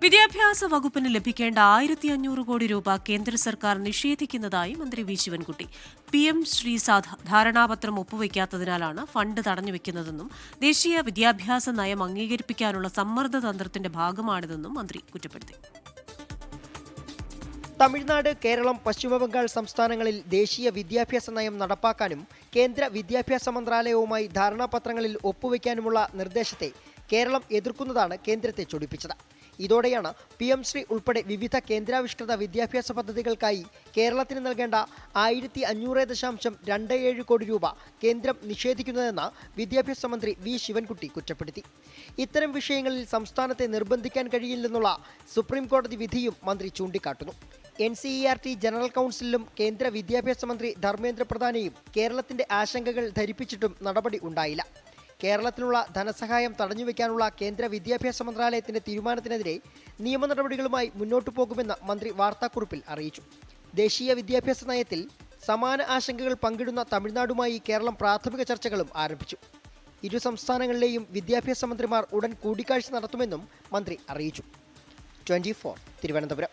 വിദ്യാഭ്യാസ വകുപ്പിന് ലഭിക്കേണ്ട 1500 കോടി രൂപ കേന്ദ്ര സർക്കാർ നിഷേധിക്കുന്നതായി മന്ത്രി വി ശിവൻകുട്ടി. PM ശ്രീ ധാരണാപത്രം ഒപ്പുവയ്ക്കാത്തതിനാലാണ് ഫണ്ട് തടഞ്ഞുവെക്കുന്നതെന്നും ദേശീയ വിദ്യാഭ്യാസ നയം അംഗീകരിപ്പിക്കാനുള്ള സമ്മർദ്ദ തന്ത്രത്തിന്റെ ഭാഗമാണിതെന്നും മന്ത്രി കുറ്റപ്പെടുത്തി. തമിഴ്നാട്, കേരളം, പശ്ചിമബംഗാൾ സംസ്ഥാനങ്ങളിൽ ദേശീയ വിദ്യാഭ്യാസ നയം നടപ്പാക്കാനും കേന്ദ്ര വിദ്യാഭ്യാസ മന്ത്രാലയവുമായി ധാരണാപത്രങ്ങളിൽ ഒപ്പുവയ്ക്കാനുമുള്ള നിർദ്ദേശത്തെ കേരളം എതിർക്കുന്നതാണ് കേന്ദ്രത്തെ ചൊടിപ്പിച്ചത്. ഇതോടെയാണ് PM ശ്രീ ഉൾപ്പെടെ വിവിധ കേന്ദ്രാവിഷ്കൃത വിദ്യാഭ്യാസ പദ്ധതികൾക്കായി കേരളത്തിന് നൽകേണ്ട 1500.27 കോടി രൂപ കേന്ദ്രം നിഷേധിക്കുന്നതെന്ന് വിദ്യാഭ്യാസ മന്ത്രി വി ശിവൻകുട്ടി കുറ്റപ്പെടുത്തി. ഇത്തരം വിഷയങ്ങളിൽ സംസ്ഥാനത്തെ നിർബന്ധിക്കാൻ കഴിയില്ലെന്നുള്ള സുപ്രീം കോടതി വിധിയും മന്ത്രി ചൂണ്ടിക്കാട്ടുന്നു. NCERT ജനറൽ കൗൺസിലും കേന്ദ്ര വിദ്യാഭ്യാസ മന്ത്രി ധർമ്മേന്ദ്ര പ്രധാനെയും കേരളത്തിന്റെ ആശങ്കകൾ ധരിപ്പിച്ചിട്ടും നടപടി ഉണ്ടായില്ല. കേരളത്തിനുള്ള ധനസഹായം തടഞ്ഞുവെക്കാനുള്ള കേന്ദ്ര വിദ്യാഭ്യാസ മന്ത്രാലയത്തിന്റെ തീരുമാനത്തിനെതിരെ നിയമ നടപടികളുമായി മുന്നോട്ടു പോകുമെന്ന് മന്ത്രി വാർത്താക്കുറിപ്പിൽ അറിയിച്ചു. ദേശീയ വിദ്യാഭ്യാസ നയത്തിൽ സമാന ആശങ്കകൾ പങ്കിടുന്ന തമിഴ്നാടുമായി കേരളം പ്രാഥമിക ചർച്ചകളും ആരംഭിച്ചു. ഇരു സംസ്ഥാനങ്ങളിലെയും വിദ്യാഭ്യാസ മന്ത്രിമാർ ഉടൻ കൂടിക്കാഴ്ച നടത്തുമെന്നും മന്ത്രി അറിയിച്ചു. 24 തിരുവനന്തപുരം.